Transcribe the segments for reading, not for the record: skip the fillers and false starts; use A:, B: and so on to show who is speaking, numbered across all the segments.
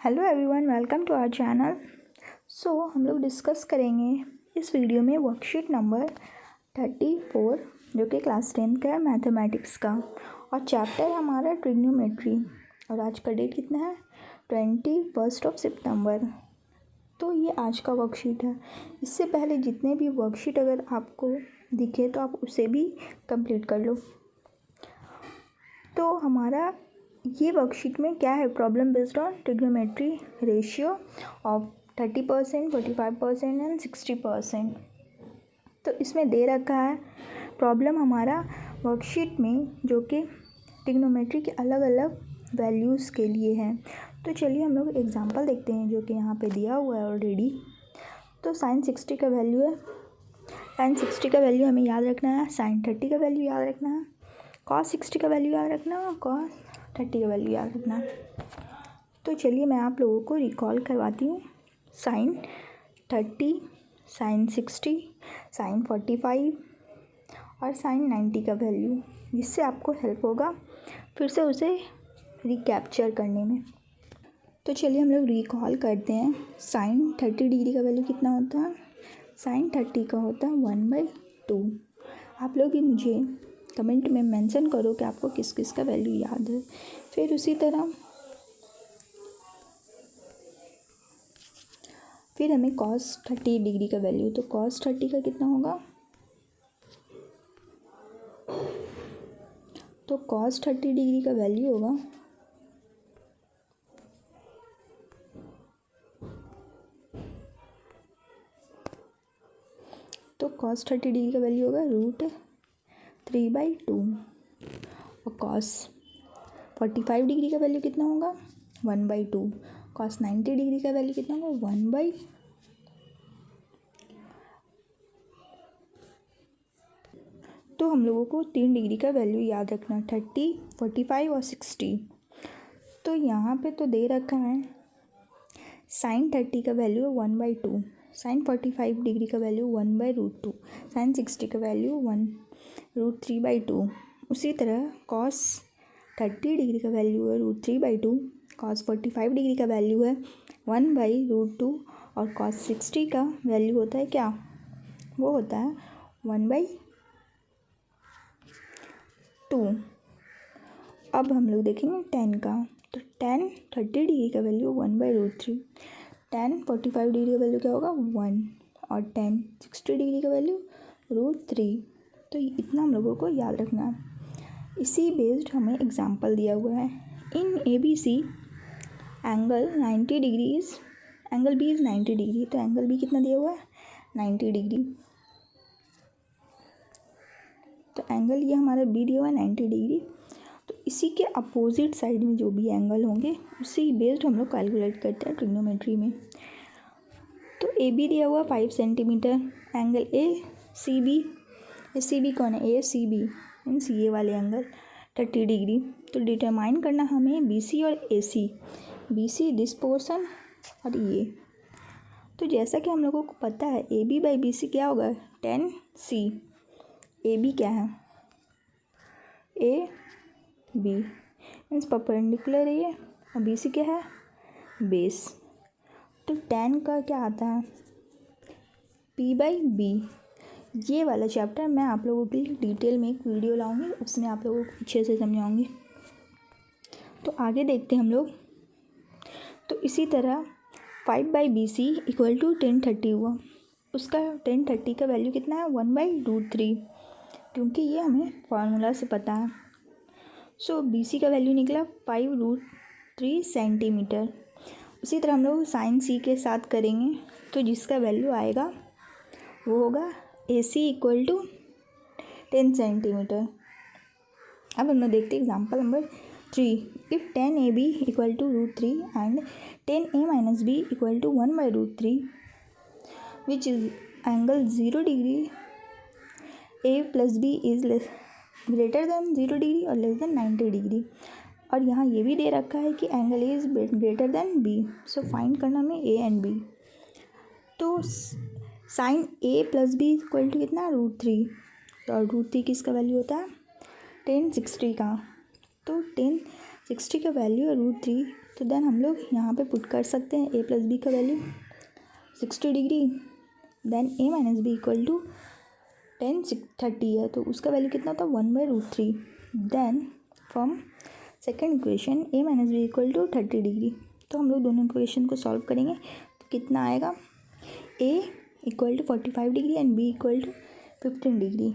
A: Hello everyone, welcome to our channel. हम लोग discuss करेंगे इस वीडियो में वर्कशीट नंबर 34 जो कि क्लास 10 का है मैथमेटिक्स का, और चैप्टर हमारा ट्रिग्नोमेट्री। और आज का डेट कितना है? 21 सितंबर। तो ये आज का वर्कशीट है। इससे पहले जितने भी वर्कशीट अगर आपको दिखे तो आप उसे भी कंप्लीट कर लो। तो हमारा ये वर्कशीट में क्या है? Problem based on trigonometry ratio of 30%, 45% and 60%। तो इसमें दे रखा है प्रॉब्लम हमारा वर्कशीट में, जो कि ट्रिग्नोमेट्री के अलग अलग वैल्यूज़ के लिए है। तो चलिए हम लोग एग्जांपल देखते हैं जो कि यहाँ पे दिया हुआ है ऑलरेडी। तो साइन 60 का वैल्यू है, साइन 60 का वैल्यू हमें याद रखना है, साइन 30 का वैल्यू याद रखना है, कॉस 60 का वैल्यू याद रखना है और कॉस 30 का वैल्यू याद रखना है। तो चलिए मैं आप लोगों को रिकॉल करवाती हूँ। साइन 30, साइन 60, साइन 45 और साइन 90 का वैल्यू, जिससे आपको हेल्प होगा फिर से उसे रिकैप्चर करने में। तो चलिए हम लोग रिकॉल करते हैं। साइन 30 डिग्री का वैल्यू कितना होता है? साइन 30 का होता है 1/2। आप लोग भी मुझे कमेंट में मेंशन करो कि आपको किस किस का वैल्यू याद है। फिर उसी तरह फिर हमें कॉस 30 डिग्री का वैल्यू, तो कॉस 30 का कितना होगा? तो कॉस 30 डिग्री का वैल्यू होगा √3/2। और कॉस 45 डिग्री का वैल्यू कितना होगा? 1/2। कॉस 90 डिग्री का वैल्यू कितना होगा? 1/। तो हम लोगों को 3 डिग्री का वैल्यू याद रखना है, 30, 45 और 60। तो यहाँ पे तो दे रखा है साइन 30 का वैल्यू 1/2, साइन 45 डिग्री का वैल्यू 1/√2, साइन 60 का वैल्यू 1√3/2। उसी तरह कॉस 30 डिग्री का वैल्यू है √3/2, कॉस 45 डिग्री का वैल्यू है 1/√2 और कॉस 60 का वैल्यू होता है क्या? वो होता है 1/2। अब हम लोग देखेंगे टेन का। तो टेन 30 डिग्री का वैल्यू 1/√3, टेन 45 डिग्री का वैल्यू क्या होगा? 1, और टेन 60 डिग्री का वैल्यू √3। तो इतना हम लोगों को याद रखना है। इसी बेस्ड हमें एग्जांपल दिया हुआ है। इन ABC angle 90 degrees, angle B is 90 degree. तो एंगल B कितना दिया हुआ है? 90 डिग्री। तो एंगल ये हमारा B दिया हुआ है 90 डिग्री। तो इसी के अपोजिट साइड में जो भी एंगल होंगे उसी बेस्ड हम लोग कैलकुलेट करते हैं ट्रिग्नोमेट्री में। तो AB दिया हुआ 5 सेंटीमीटर, एंगल ACB कौन है? ACB इन CA वाले एंगल 30 डिग्री। तो डिटरमाइन करना हमें BC और AC, BC दिस पोर्सन और ये। तो जैसा कि हम लोगों को पता है AB/BC क्या होगा? 10C। AB क्या है? AB मीन्स परपेंडिकुलर है ये, और BC क्या है? बेस। तो 10 का क्या आता है? P/B। ये वाला चैप्टर मैं आप लोगों के लिए डिटेल में एक वीडियो लाऊंगी, उसमें आप लोगों को अच्छे से समझाऊंगी। तो आगे देखते हैं हम लोग। तो इसी तरह 5/BC = 1030 हुआ। उसका 1030 का वैल्यू कितना है? 1/√3, क्योंकि ये हमें फार्मूला से पता है। BC का वैल्यू निकला 5√3 सेंटीमीटर। उसी तरह हम लोग साइन C के साथ करेंगे, तो जिसका वैल्यू आएगा वो होगा AC = 10 सेंटीमीटर। अब हम लोग देखते हैं example number 3। If 10AB = √3 and 10A-B = 1/√3 which is angle 0 degree A+B is greater than 0 degree और लेस देन 90 डिग्री। और यहाँ ये भी दे रखा है कि angle A is greater then B। So find करना हमें A एंड B। तो साइन A+B = कितना? √3। और √3 किसका वैल्यू होता है? 1060 का। तो 60 का वैल्यू है √3, तो देन हम लोग यहाँ पे पुट कर सकते हैं a प्लस बी का value 60 degree, then a minus B equal to 10/30 है, तो उसका वैल्यू कितना होता है 1/√3। Then from second equation a minus B equal to 30 degree, तो हम लोग दोनों इक्वेशन को सॉल्व करेंगे तो कितना आएगा a equal to 45 degree and b equal to 15 degree.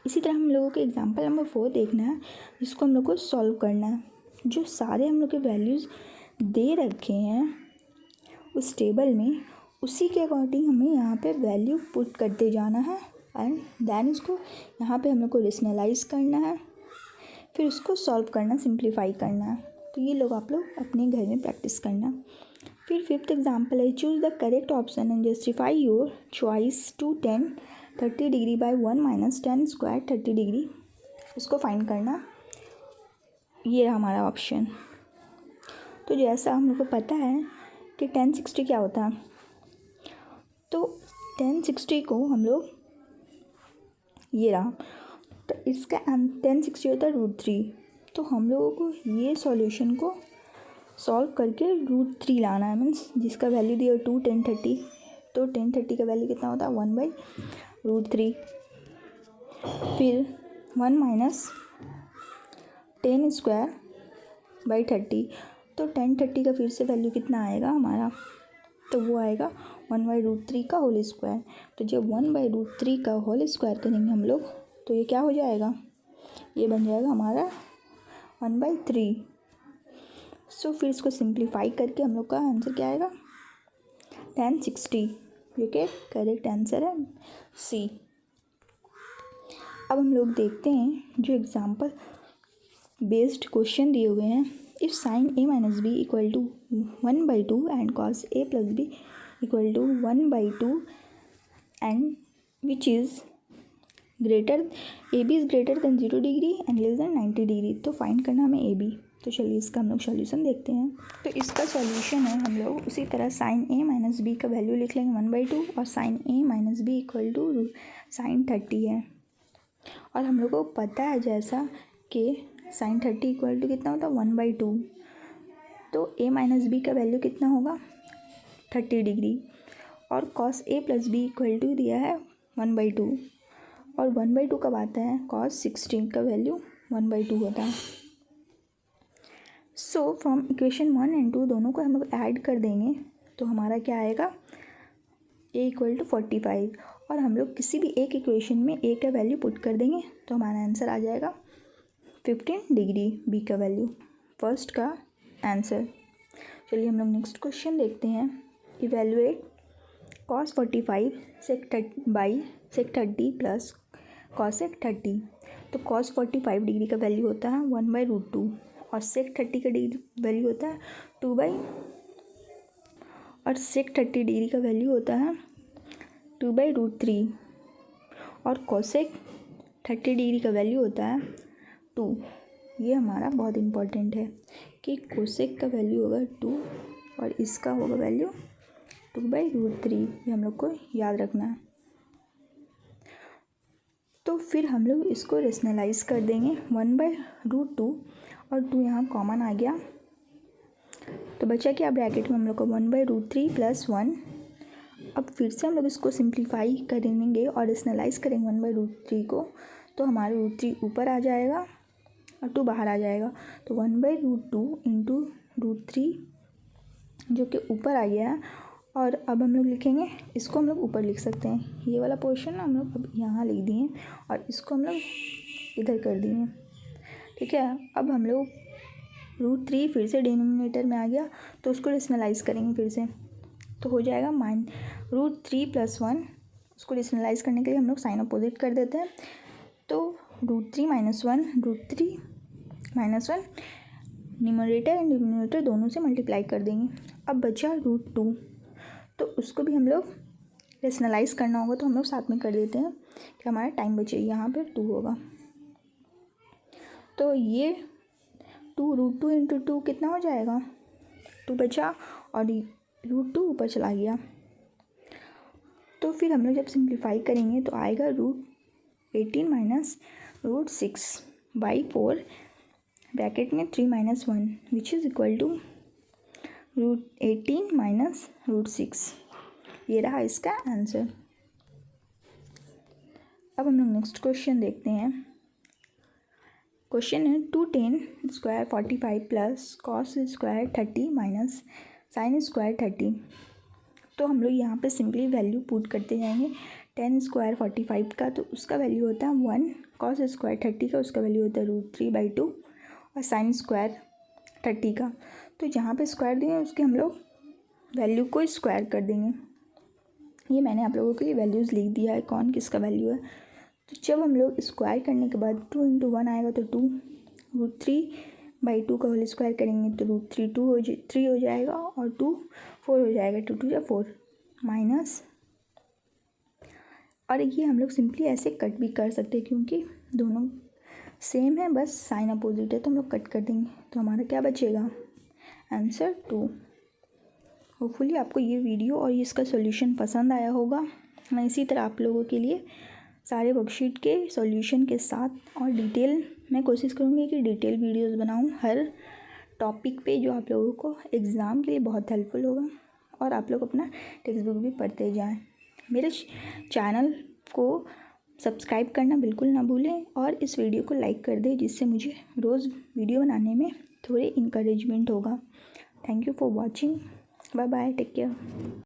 A: इसी तरह हम लोगों को एग्जांपल नंबर 4 देखना है, जिसको हम लोग को सॉल्व करना है। जो सारे हम लोग के वैल्यूज़ दे रखे हैं उस टेबल में, उसी के अकॉर्डिंग हमें यहाँ पे वैल्यू पुट करते जाना है एंड देन उसको यहाँ पे हम लोग को रेशनलाइज करना है, फिर उसको सॉल्व करना, सिंप्लीफाई करना है। तो ये लोग आप लोग अपने घर में प्रैक्टिस करना। फिर फिफ्थ एग्जांपल है, choose the correct option and justify your choice to 10/30 degree by 1 minus 10 square 30 degree. उसको फाइंड करना। ये रहा हमारा ऑप्शन। तो जैसा हम लोग को पता है कि 10/60 क्या होता है, तो 10/60 को हम लोग, ये रहा, तो इसका 10/60 होता है √3। तो हम लोगों को ये सॉल्यूशन को सॉल्व करके √3 लाना है, मीन्स जिसका वैल्यू दिया 2 10/30, तो 10/30 का वैल्यू कितना होता है 1/√3। फिर 1 माइनस 10 स्क्वायर बाई 30, तो 10/30 का फिर से वैल्यू कितना आएगा हमारा, तो वो आएगा 1/√3 का होल स्क्वायर। तो जब 1/√3 का होल स्क्वायर करेंगे हम लोग, तो ये क्या हो जाएगा, ये बन जाएगा हमारा 1/3। सो फिर इसको सिंप्लीफाई करके हम लोग का आंसर क्या आएगा 10/60, जो कि करेक्ट आंसर है सी। अब हम लोग देखते हैं जो एग्जांपल बेस्ड क्वेश्चन दिए हुए हैं। If sine a minus B equal to 1/2 and cos a plus B equal to 1/2 and which is greater A B is greater than 0 degree and less than 90 degree, तो find करना हमें A B. तो चलिए इसका हम लोग solution देखते हैं। तो इसका सॉल्यूशन है, हम लोग उसी तरह साइन a माइनस बी का वैल्यू लिख लेंगे 1/2 और sine a minus B equal to sine 30 है। और हम लोग को पता है जैसा कि साइन 30 इक्वल टू कितना होता है 1/2, तो a माइनस बी का वैल्यू कितना होगा 30 डिग्री, और cos a plus B equal to दिया है 1/2, और 1/2 कब आता है कॉस 60 का वैल्यू 1/2 होता है। सो फ्रॉम इक्वेशन 1 एंड 2 दोनों को हम लोग ऐड कर देंगे, तो हमारा क्या आएगा a इक्वल टू 45, और हम लोग किसी भी एक इक्वेशन में a का वैल्यू पुट कर देंगे तो हमारा आंसर आ जाएगा 15 डिग्री, b का वैल्यू फर्स्ट का आंसर। चलिए हम लोग नेक्स्ट क्वेश्चन देखते हैं। Evaluate cos 45 sec 30 plus cosec 30। तो cos 45 डिग्री का वैल्यू होता है 1/√2 और sec 30 का वैल्यू होता है 2 और sec 30 डिग्री का वैल्यू होता है 2/√3 और cosec 30 डिग्री का वैल्यू होता है 2। ये हमारा बहुत इम्पोर्टेंट है कि कोसेक का वैल्यू होगा 2 और इसका होगा वैल्यू 2/√3, ये हम लोग को याद रखना है। तो फिर हम लोग इसको रेशनलाइज कर देंगे 1/√2 और 2 यहाँ कॉमन आ गया, तो बचा क्या ब्रैकेट में हम लोग को 1/√3 प्लस 1। अब फिर से हम लोग इसको सिंप्लीफाई करेंगे और रेशनलाइज करेंगे 1/√3 को, तो हमारा √3 ऊपर आ जाएगा और 2 बाहर आ जाएगा, तो 1/√2 इंटू √3 जो कि ऊपर आ गया है। और अब हम लोग लिखेंगे, इसको हम लोग ऊपर लिख सकते हैं, ये वाला पोर्शन हम लोग अब यहाँ लिख दिए और इसको हम लोग इधर कर दिए, ठीक है। अब हम लोग √3 फिर से डिनोमिनेटर में आ गया, तो उसको रेशनलाइज करेंगे फिर से, तो हो जाएगा √3 प्लस 1। उसको रेशनलाइज करने के लिए हम लोग साइन अपोजिट कर देते हैं, तो √3 minus 1, √3 minus 1 numerator and denominator दोनों से मल्टीप्लाई कर देंगे। अब बचा √2, तो उसको भी हम लोग रेशनलाइज करना होगा, तो हम लोग साथ में कर देते हैं कि हमारा टाइम बचे, यहाँ पे 2 होगा, तो ये √2 इंटू 2 कितना हो जाएगा 2 बचा और √2 ऊपर चला गया। तो फिर हम लोग जब सिंप्लीफाई करेंगे तो आएगा √18 माइनस √6/4 ब्रैकेट में 3 - 1 which is equal to √18 minus √6। ये रहा इसका आंसर। अब हम लोग नेक्स्ट क्वेश्चन देखते हैं। क्वेश्चन है 2tan square 45 plus cos square 30 minus sine square 30। तो हम लोग यहाँ पे सिंपली वैल्यू पुट करते जाएंगे। tan स्क्वायर 45 का तो उसका वैल्यू होता है 1, कॉस स्क्वायर 30 का उसका वैल्यू होता है √3/2 और साइन स्क्वायर 30 का तो जहाँ पे स्क्वायर देंगे उसके हम लोग वैल्यू को स्क्वायर कर देंगे। ये मैंने आप लोगों के लिए वैल्यूज़ लिख दिया है कौन किसका वैल्यू है। तो जब हम लोग स्क्वायर करने के बाद 2 × 1 आएगा तो 2, √3/2 का होल स्क्वायर करेंगे तो √3 हो जाएगा और 2 4 हो जाएगा, 2 2 = 4 माइनस। और ये हम लोग सिंपली ऐसे कट भी कर सकते हैं क्योंकि दोनों सेम है, बस साइन अपोजिट है तो हम लोग कट कर देंगे। तो हमारा क्या बचेगा आंसर 2। होपफुली आपको ये वीडियो और इसका सॉल्यूशन पसंद आया होगा। मैं इसी तरह आप लोगों के लिए सारे वर्कशीट के सॉल्यूशन के साथ और डिटेल मैं कोशिश करूँगी कि डिटेल वीडियोस बनाऊँ हर टॉपिक पे जो आप लोगों को एग्ज़ाम के लिए बहुत हेल्पफुल होगा और आप लोग अपना टेक्स्ट बुक भी पढ़ते जाएं। मेरे चैनल को सब्सक्राइब करना बिल्कुल ना भूलें और इस वीडियो को लाइक कर दें जिससे मुझे रोज़ वीडियो बनाने में थोड़े इंकरेजमेंट होगा। Thank you for watching. Bye bye, take care.